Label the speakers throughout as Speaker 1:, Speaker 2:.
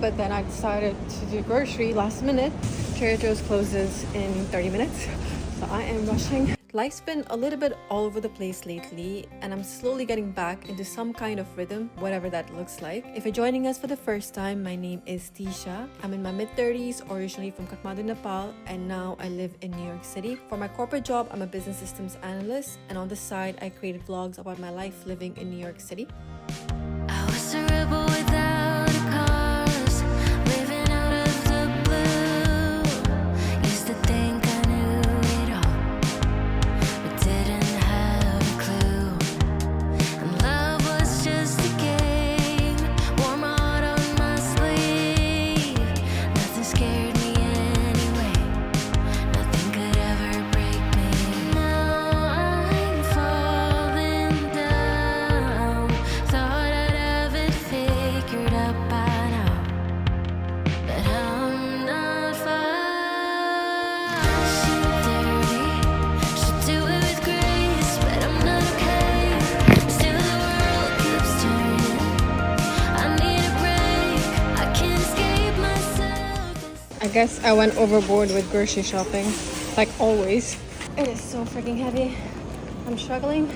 Speaker 1: but then I decided to do grocery last minute. Trader Joe's closes in 30 minutes, so I am rushing. Life's been a little bit all over the place lately, and I'm slowly getting back into some kind of rhythm, whatever that looks like. If you're joining us for the first time, my name is Tisha. I'm in my mid-30s, originally from Kathmandu, Nepal, and now I live in New York City. For my corporate job, I'm a business systems analyst, and on the side, I created vlogs about my life living in New York City.
Speaker 2: I was a rebel without a cause, living out of the blue. Used to think I knew it all, but didn't have a clue. And love was just a game, wore my heart on my sleeve. Nothing scared me anyway, nothing could ever break me. Now I'm falling down, thought I'd have it figured out by now, but I'm not fine. She's dirty, should do it with grace, but I'm not okay. Still the world keeps turning, I need a break, I can't escape myself.
Speaker 1: I guess I went overboard with grocery shopping, like always. It is so freaking heavy. I'm struggling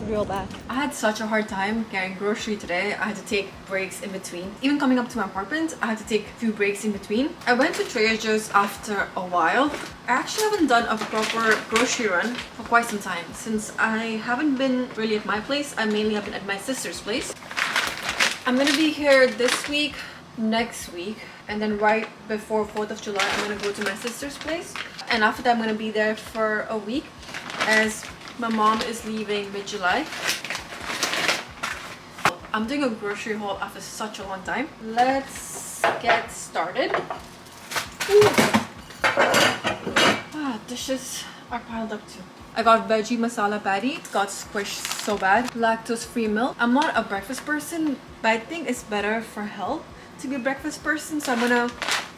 Speaker 1: real bad. I had such a hard time carrying grocery today. I had to take breaks in between. Even coming up to my apartment, I had to take a few breaks in between. I went to Trader Joe's after a while. I actually haven't done a proper grocery run for quite some time. Since I haven't been really at my place, I mainly have been at my sister's place. I'm gonna be here this week, next week, and then right before 4th of July, I'm gonna go to my sister's place. And after that, I'm gonna be there for a week as my mom is leaving mid-July. I'm doing a grocery haul after such a long time. Let's get started. Dishes are piled up too. I got veggie masala patty. It got squished so bad. Lactose-free milk. I'm not a breakfast person, but I think it's better for health to be a breakfast person, so I'm gonna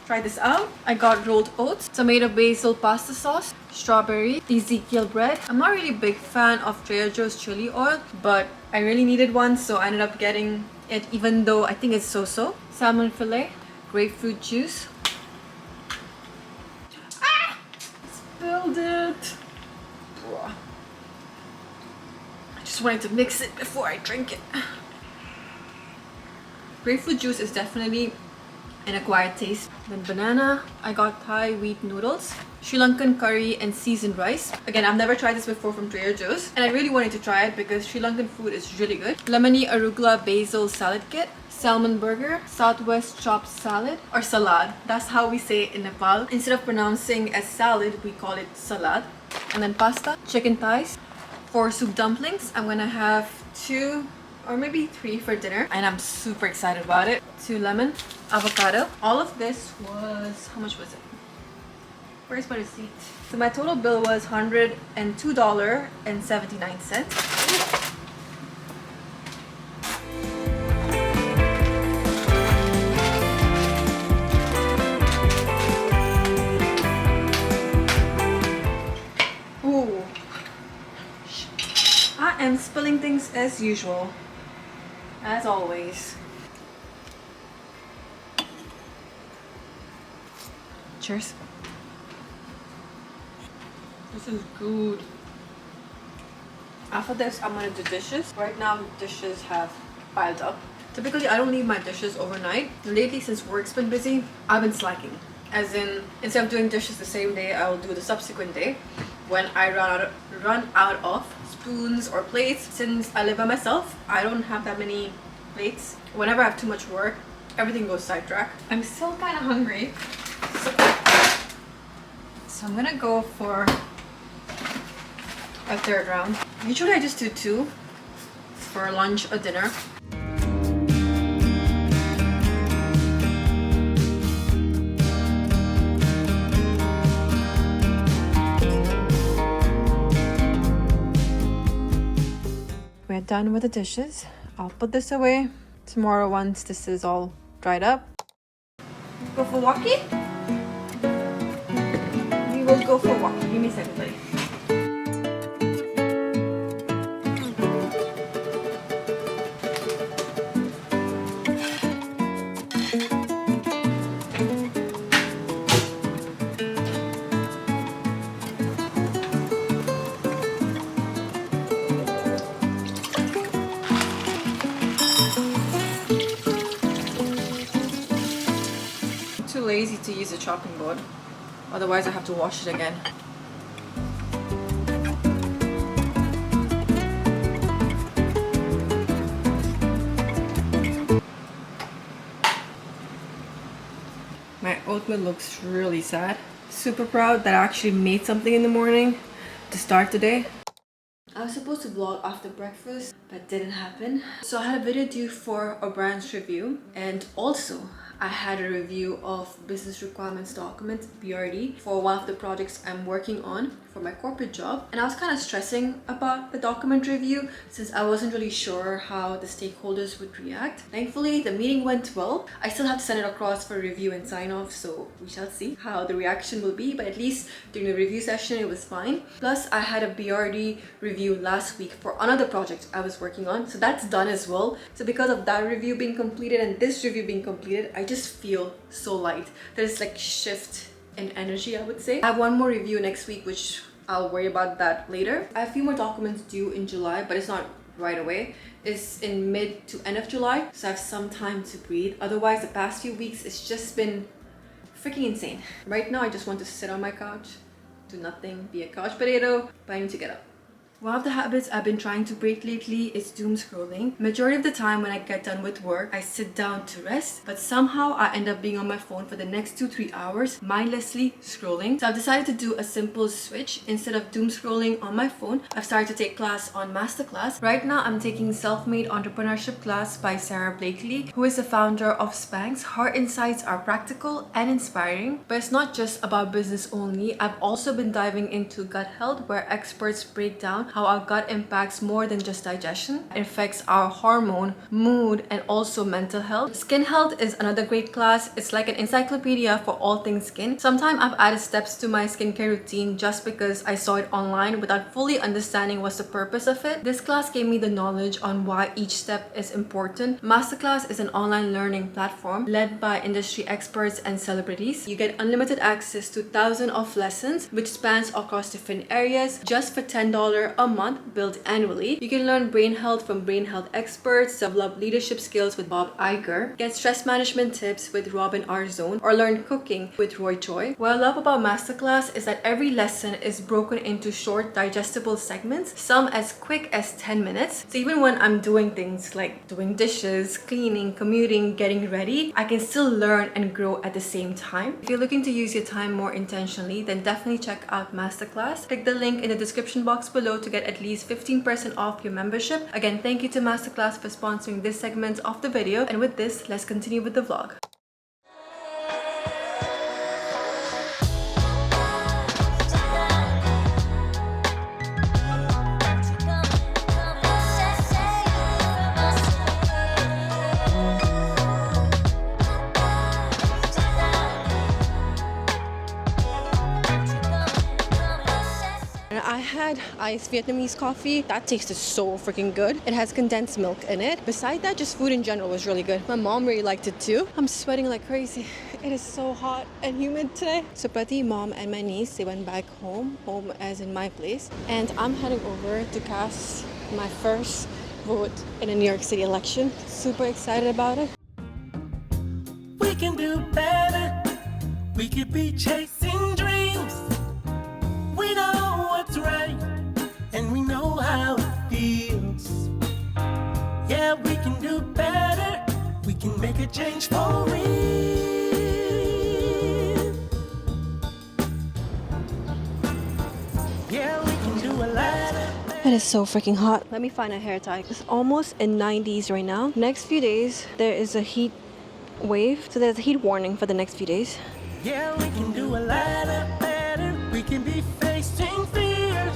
Speaker 1: try this out. I got rolled oats, tomato basil pasta sauce, strawberry, Ezekiel bread. I'm not really a big fan of Trader Joe's chili oil, but I really needed one, so I ended up getting it even though I think it's so-so. Salmon fillet, grapefruit juice. Ah! Spilled it. I just wanted to mix it before I drink it. Grapefruit juice is definitely an acquired taste. Then banana. I got Thai wheat noodles, Sri Lankan curry, and seasoned rice. Again, I've never tried this before from Trader Joe's, and I really wanted to try it because Sri Lankan food is really good. Lemony arugula basil salad kit, salmon burger, southwest chopped salad, or salad. That's how we say it in Nepal. Instead of pronouncing as salad, we call it salad. And then pasta, chicken thighs, 4 soup dumplings. I'm gonna have 2 or maybe 3 for dinner, and I'm super excited about it. 2 lemon, avocado. All of this was, how much was it? Where's my receipt? So my total bill was $102.79. Ooh. I am spilling things as usual. As always. Cheers. This is good. After this, I'm gonna do dishes. Right now, dishes have piled up. Typically, I don't leave my dishes overnight. Lately, since work's been busy, I've been slacking. As in, instead of doing dishes the same day, I will do the subsequent day when I run out of spoons or plates. Since I live by myself, I don't have that many plates. Whenever I have too much work, everything goes sidetracked. I'm still kind of hungry, so I'm gonna go for a 3rd round. Usually I just do 2 for lunch or dinner. We're done with the dishes. I'll put this away tomorrow once this is all dried up. Go for walkie? We will go for walkie. Give me a second, please. easy to use a chopping board. Otherwise I have to wash it again. My oatmeal looks really sad. Super proud that I actually made something in the morning to start the day. I was supposed to vlog after breakfast, but didn't happen. So I had a video due for a brand's review, and also I had a review of business requirements document, BRD, for one of the projects I'm working on for my corporate job. And I was kind of stressing about the document review since I wasn't really sure how the stakeholders would react. Thankfully, the meeting went well. I still have to send it across for review and sign off, so we shall see how the reaction will be, but at least during the review session it was fine. Plus, I had a BRD review last week for another project I was working on, so that's done as well. So because of that review being completed and this review being completed, I just feel so light. There's like shift in energy, I would say. I have one more review next week, which I'll worry about that later. I have a few more documents due in July, but it's not right away. It's in mid to end of July, so I have some time to breathe. Otherwise, the past few weeks, it's just been freaking insane. Right now, I just want to sit on my couch, do nothing, be a couch potato, but I need to get up. One of the habits I've been trying to break lately is doom scrolling. Majority of the time when I get done with work, I sit down to rest, but somehow I end up being on my phone for the next 2-3 hours, mindlessly scrolling. So I've decided to do a simple switch. Instead of doom scrolling on my phone, I've started to take class on Masterclass. Right now, I'm taking Self-Made Entrepreneurship class by Sarah Blakely, who is the founder of Spanx. Her insights are practical and inspiring, but it's not just about business only. I've also been diving into gut health, where experts break down how our gut impacts more than just digestion. It affects our hormone, mood, and also mental health. Skin health is another great class. It's like an encyclopedia for all things skin. Sometimes I've added steps to my skincare routine just because I saw it online without fully understanding what's the purpose of it. This class gave me the knowledge on why each step is important. Masterclass is an online learning platform led by industry experts and celebrities. You get unlimited access to thousands of lessons, which spans across different areas, just for $10 a month, billed annually. You can learn brain health from brain health experts, develop leadership skills with Bob Iger, get stress management tips with Robin Arzone, or learn cooking with Roy Choi. What I love about Masterclass is that every lesson is broken into short, digestible segments, some as quick as 10 minutes. So even when I'm doing things like doing dishes, cleaning, commuting, getting ready, I can still learn and grow at the same time. If you're looking to use your time more intentionally, then definitely check out Masterclass. Click the link in the description box below to get at least 15% off your membership. Again, thank you to Masterclass for sponsoring this segment of the video. And with this, let's continue with the vlog. I had iced Vietnamese coffee. That tasted so freaking good. It has condensed milk in it. Besides that, just food in general was really good. My mom really liked it too. I'm sweating like crazy. It is so hot and humid today. So Prati, mom, and my niece, they went back home as in my place. And I'm heading over to cast my first vote in a New York City election. Super excited about it.
Speaker 3: We can do better. We could be chasing dreams. We know what's right, and we know how it feels. Yeah, we can do better. We can make a change for real. Yeah, we can do a lot.
Speaker 1: It is so freaking hot. Let me find a hair tie. It's almost in 90s right now. Next few days, there is a heat wave. So there's a heat warning for the next few days.
Speaker 3: Yeah, we can do a lot better. We can be facing fears.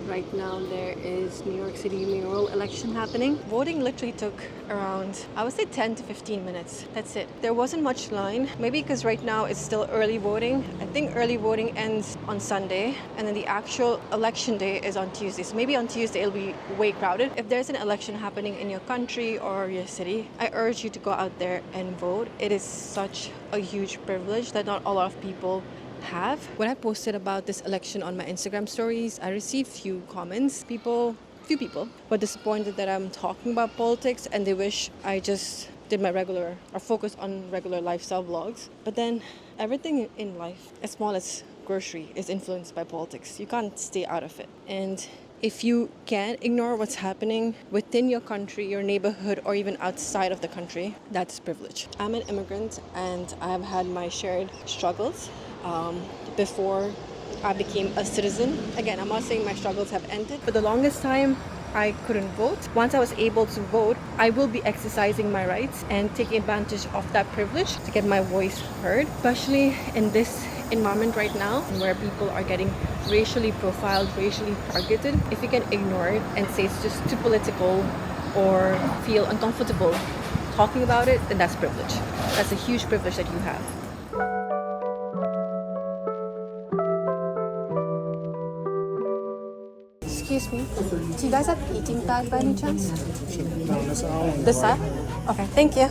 Speaker 1: Right now there is New York City mayoral election happening. Voting literally took around, I would say 10 to 15 minutes. That's it. There wasn't much line. Maybe because right now it's still early voting. I think early voting ends on Sunday and then the actual election day is on Tuesday. So maybe on Tuesday it'll be way crowded. If there's an election happening in your country or your city, I urge you to go out there and vote. It is such a huge privilege that not a lot of people have. When I posted about this election on my Instagram stories, I received few comments. Few people were disappointed that I'm talking about politics and they wish I just did my regular or focus on regular lifestyle vlogs. But then Everything in life, as small as grocery, is influenced by politics. You can't stay out of it. And if you can't ignore what's happening within your country, your neighborhood, or even outside of the country, that's privilege. I'm an immigrant and I've had my shared struggles before I became a citizen. Again, I'm not saying my struggles have ended. For the longest time, I couldn't vote. Once I was able to vote, I will be exercising my rights and taking advantage of that privilege to get my voice heard, especially in this environment right now where people are getting racially profiled, racially targeted. If you can ignore it and say it's just too political or feel uncomfortable talking about it, then that's privilege. That's a huge privilege that you have. Excuse me, do you guys have heating pad by any chance? This side? Okay, thank you.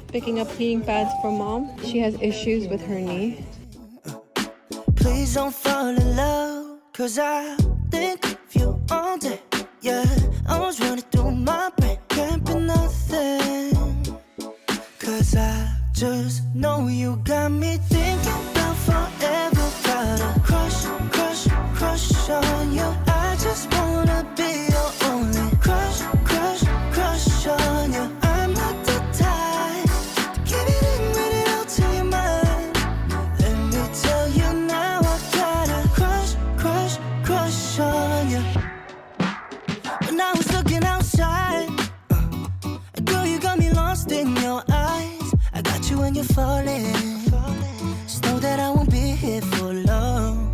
Speaker 1: Picking up heating pads for mom. She has issues with her knee.
Speaker 4: Please don't fall in love, cause I think of you all day. Yeah, I was running through my brain, can't be nothing. Cause I just know you got me thinking about forever. Got a crush, crush, crush on you. I just wanna be your only crush, crush, crush on you. I'm not the type to give it in, read it out to your mind. Let me tell you now, I got a crush, crush, crush on you. When I was looking outside, girl, you got me lost in your eyes. I got you when you're falling. Just know that I won't be here for long.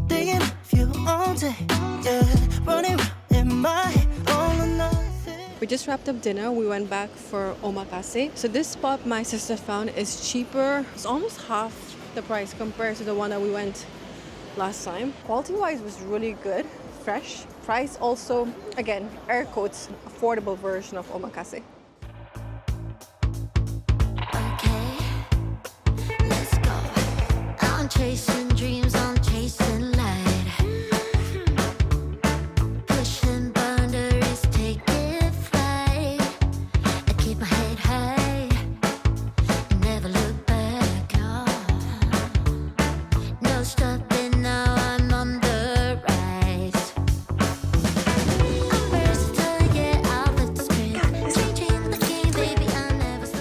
Speaker 4: Thinking of you all day, yeah. Running around in my head, all or nothing.
Speaker 1: We just wrapped up dinner. We went back for omakase. So this spot my sister found is cheaper. It's almost half the price compared to the one that we went last time. Quality-wise was really good, fresh. Price also, again, air quotes, affordable version of omakase.
Speaker 2: Okay, let's go. I'm chasing dreams, I'm chasing light. Pushing boundaries, taking flight. I keep my head high, never look back. No stopping now, I'm on the rise. I'm versatile, yeah, I'll lift the strength. Changing the game, baby, I never stop.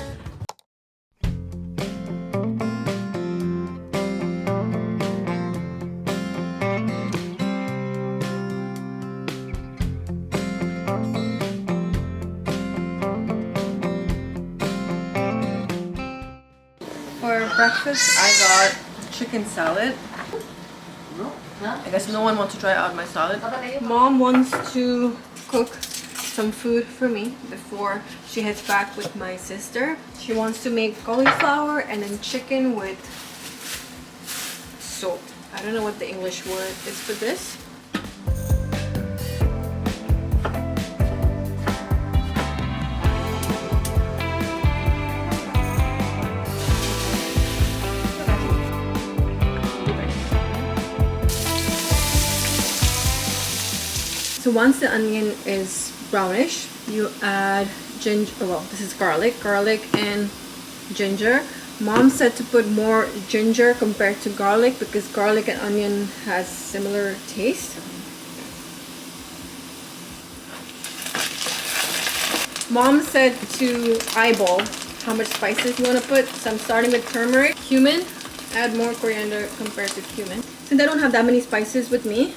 Speaker 1: For breakfast, I got chicken salad. I guess no one wants to try out my salad. Mom wants to cook some food for me before she heads back with my sister. She wants to make cauliflower and then chicken with soap. I don't know what the English word is for this. So once the onion is brownish, you add ginger, well, this is garlic and ginger. Mom said to put more ginger compared to garlic because garlic and onion has similar taste. Mom said to eyeball how much spices you want to put. So I'm starting with turmeric, cumin, add more coriander compared to cumin. Since I don't have that many spices with me,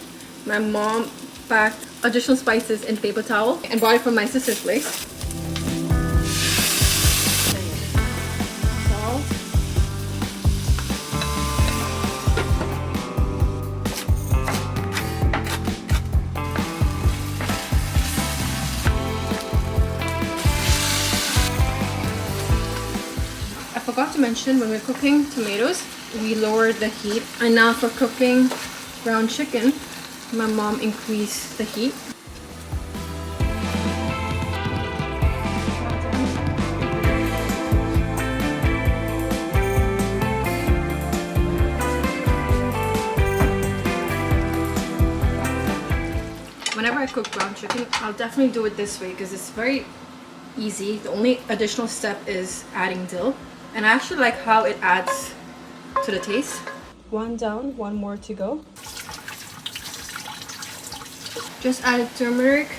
Speaker 1: my mom packed additional spices in paper towel and brought it from my sister's place. Salt. I forgot to mention when we're cooking tomatoes, we lowered the heat. And now for cooking ground chicken, my mom increased the heat. Whenever I cook ground chicken, I'll definitely do it this way because it's very easy. The only additional step is adding dill. And I actually like how it adds to the taste. One down, one more to go. Just added turmeric,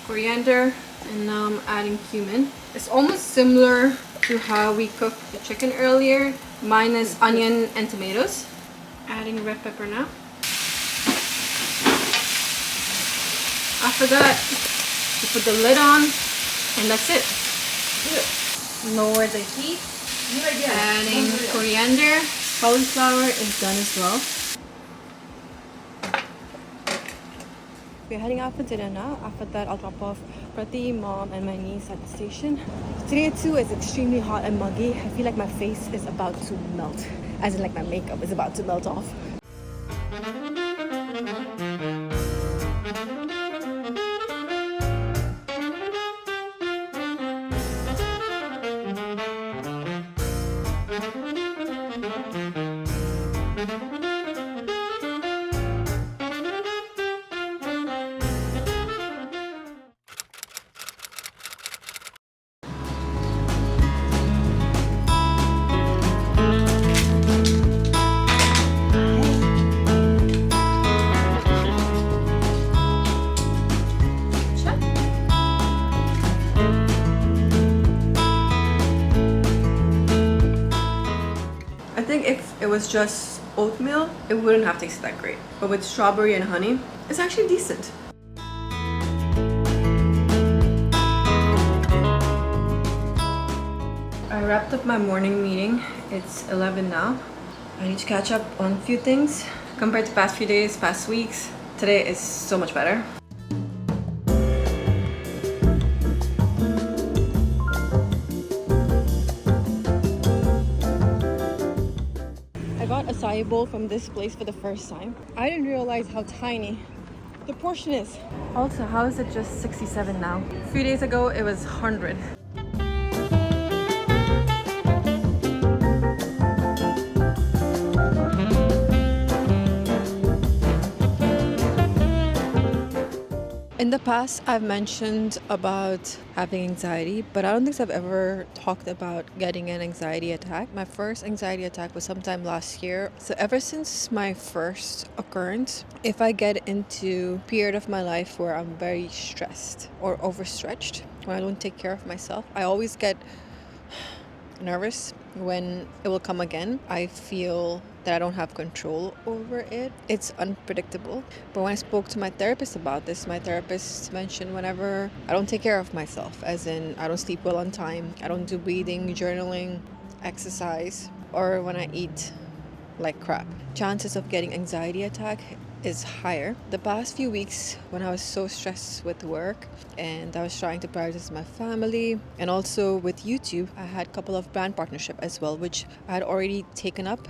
Speaker 1: coriander, and now I'm adding cumin. It's almost similar to how we cooked the chicken earlier, minus onion and tomatoes. Adding red pepper now. After that, you put the lid on, and that's it. Lower the heat. Adding coriander. Cauliflower is done as well. We're heading out for dinner now. After that, I'll drop off Prati, mom, and my niece at the station. Today too is extremely hot and muggy. I feel like my face is about to melt. As in like my makeup is about to melt off. I think if it was just oatmeal, it wouldn't have tasted that great. But with strawberry and honey, it's actually decent. I wrapped up my morning meeting. It's 11 now. I need to catch up on a few things. Compared to past few days, past weeks, today is so much better. I got acai bowl from this place for the first time. I didn't realize how tiny the portion is. Also, how is it just 67 now? A few days ago, it was 100. In the past, I've mentioned about having anxiety, but I don't think I've ever talked about getting an anxiety attack. My first anxiety attack was sometime last year. So ever since my first occurrence, if I get into a period of my life where I'm very stressed or overstretched, when I don't take care of myself, I always get nervous when it will come again. I feel that I don't have control over it. It's unpredictable. But when I spoke to my therapist about this, my therapist mentioned whenever I don't take care of myself, as in I don't sleep well on time, I don't do breathing, journaling, exercise, or when I eat like crap, chances of getting anxiety attack is higher. The past few weeks when I was so stressed with work and I was trying to prioritize my family, and also with YouTube, I had a couple of brand partnership as well, which I had already taken up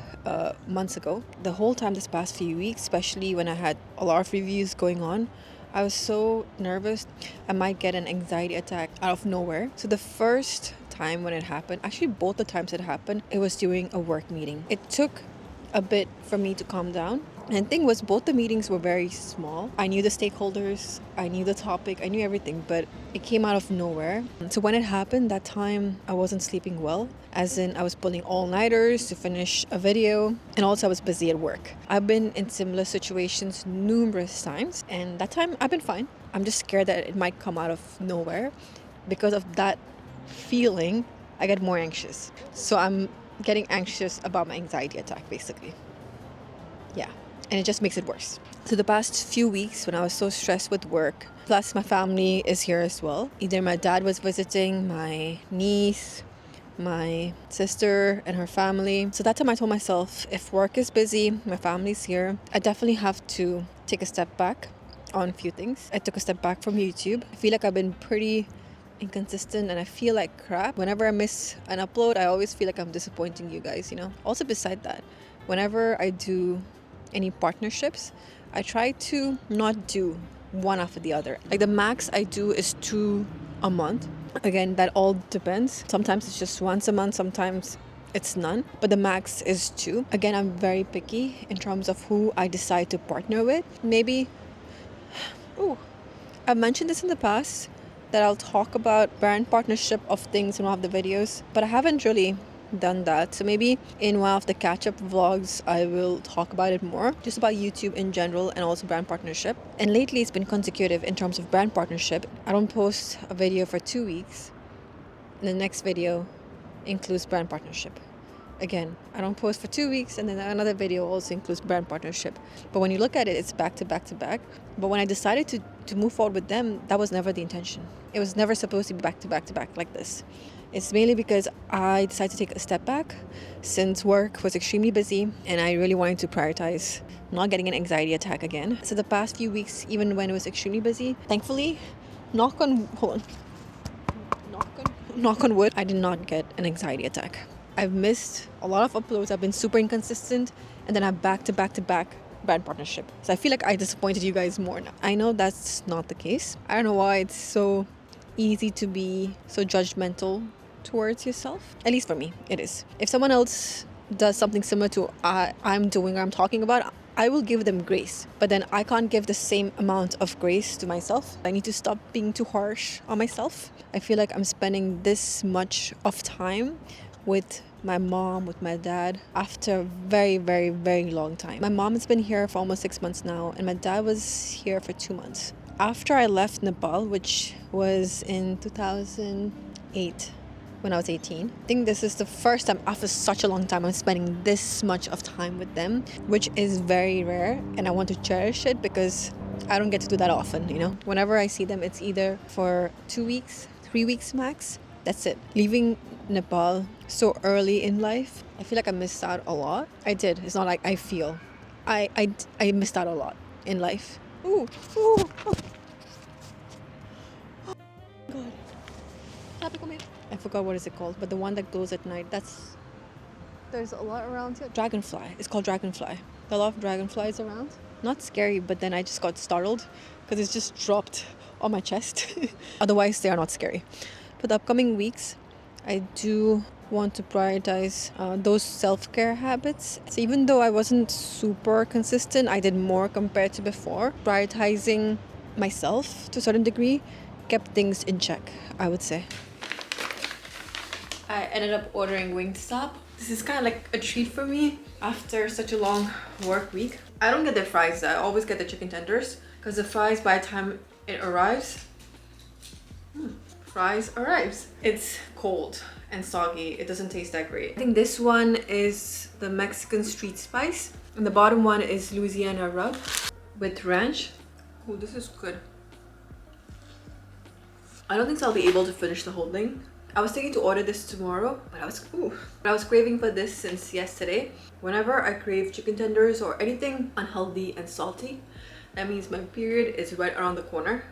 Speaker 1: months ago. The whole time this past few weeks, especially when I had a lot of reviews going on, I was so nervous I might get an anxiety attack out of nowhere. So the first time when it happened, actually both the times it happened, it was during a work meeting. It took a bit for me to calm down. And the thing was, both the meetings were very small. I knew the stakeholders, I knew the topic, I knew everything, but it came out of nowhere. So when it happened, that time I wasn't sleeping well, as in I was pulling all-nighters to finish a video, and also I was busy at work. I've been in similar situations numerous times, and that time I've been fine. I'm just scared that it might come out of nowhere. Because of that feeling, I get more anxious. So I'm getting anxious about my anxiety attack, basically. Yeah. And it just makes it worse. So the past few weeks when I was so stressed with work, plus my family is here as well. Either my dad was visiting, my niece, my sister and her family. So that time I told myself, if work is busy, my family's here, I definitely have to take a step back on a few things. I took a step back from YouTube. I feel like I've been pretty inconsistent and I feel like crap. Whenever I miss an upload, I always feel like I'm disappointing you guys, you know. Also beside that, whenever I do any partnerships, I try to not do one after the other. Like the max I do is 2 a month. Again, that all depends. Sometimes it's just once a month, sometimes it's none, but the max is 2. Again, I'm very picky in terms of who I decide to partner with. Maybe, I've mentioned this in the past, that I'll talk about brand partnership of things in one of the videos, but I haven't really done that. So maybe in one of the catch-up vlogs, I will talk about it more, just about YouTube in general and also brand partnership. And lately it's been consecutive in terms of brand partnership. I don't post a video for 2 weeks, and the next video includes brand partnership. Again, I don't post for 2 weeks, and then another video also includes brand partnership. But when you look at it, it's back to back to back. But when I decided to move forward with them, that was never the intention. It was never supposed to be back to back to back like this. It's mainly because I decided to take a step back since work was extremely busy and I really wanted to prioritize not getting an anxiety attack again. So the past few weeks, even when it was extremely busy, thankfully, knock on wood, I did not get an anxiety attack. I've missed a lot of uploads. I've been super inconsistent, and then I'm back to back brand partnership. So I feel like I disappointed you guys more now. I know that's not the case. I don't know why it's so easy to be so judgmental towards yourself. At least for me, it is. If someone else does something similar to I'm doing or I'm talking about, I will give them grace. But then I can't give the same amount of grace to myself. I need to stop being too harsh on myself. I feel like I'm spending this much of time with my mom, with my dad, after a very, very, very long time. My mom has been here for almost 6 months now, and my dad was here for 2 months. After I left Nepal, which was in 2008, when I was 18, I think this is the first time after such a long time I'm spending this much of time with them, which is very rare, and I want to cherish it because I don't get to do that often, you know? Whenever I see them, it's either for 2 weeks, 3 weeks max. That's it. Leaving Nepal so early in life, I feel like I missed out a lot. I did. It's not like I feel. I missed out a lot in life. Ooh. Oh. God. I forgot what is it called, but the one that glows at night, there's a lot around here. Dragonfly. It's called dragonfly. There are a lot of dragonflies around. Not scary, but then I just got startled because it's just dropped on my chest. Otherwise, they are not scary. For the upcoming weeks, I do want to prioritize those self-care habits. So even though I wasn't super consistent, I did more compared to before. Prioritizing myself to a certain degree kept things in check, I would say. I ended up ordering Wingstop. This is kind of like a treat for me after such a long work week. I don't get the fries, I always get the chicken tenders because the fries, by the time it arrives, it's cold and soggy. It doesn't taste that great. I think this one is the Mexican street spice, and the bottom one is Louisiana rub with ranch. Oh, this is good. I don't think I'll be able to finish the whole thing. I was thinking to order this tomorrow, but I was craving for this since yesterday. Whenever I crave chicken tenders or anything unhealthy and salty, that means my period is right around the corner.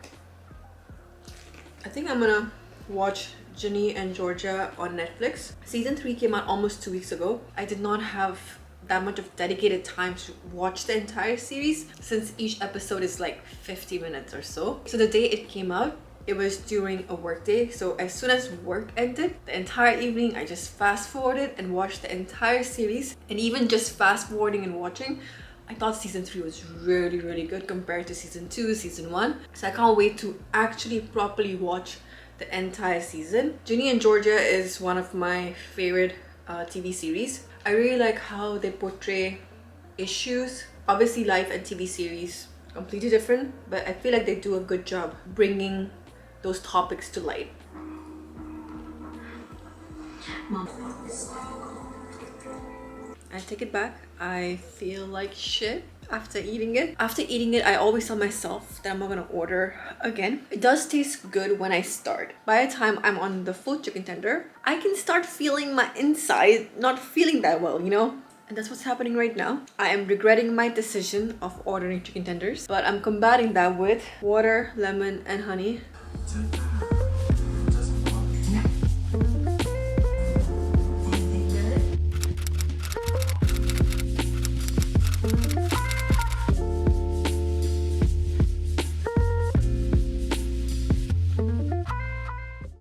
Speaker 1: I think I'm gonna watch Ginny and Georgia on Netflix. Season 3 came out almost 2 weeks ago. I did not have that much of dedicated time to watch the entire series since each episode is like 50 minutes or so. So the day it came out, it was during a work day. So as soon as work ended, the entire evening I just fast forwarded and watched the entire series. And even just fast forwarding and watching, I thought season 3 was really, really good compared to season 2, season 1. So I can't wait to actually properly watch the entire season. Ginny and Georgia is one of my favorite TV series. I really like how they portray issues. Obviously life and TV series completely different, but I feel like they do a good job bringing those topics to light. Mom. I take it back. I feel like shit after eating it. After eating it, I always tell myself that I'm not gonna order again. It does taste good when I start. By the time I'm on the full chicken tender, I can start feeling my inside not feeling that well, you know? And that's what's happening right now. I am regretting my decision of ordering chicken tenders, but I'm combating that with water, lemon, and honey.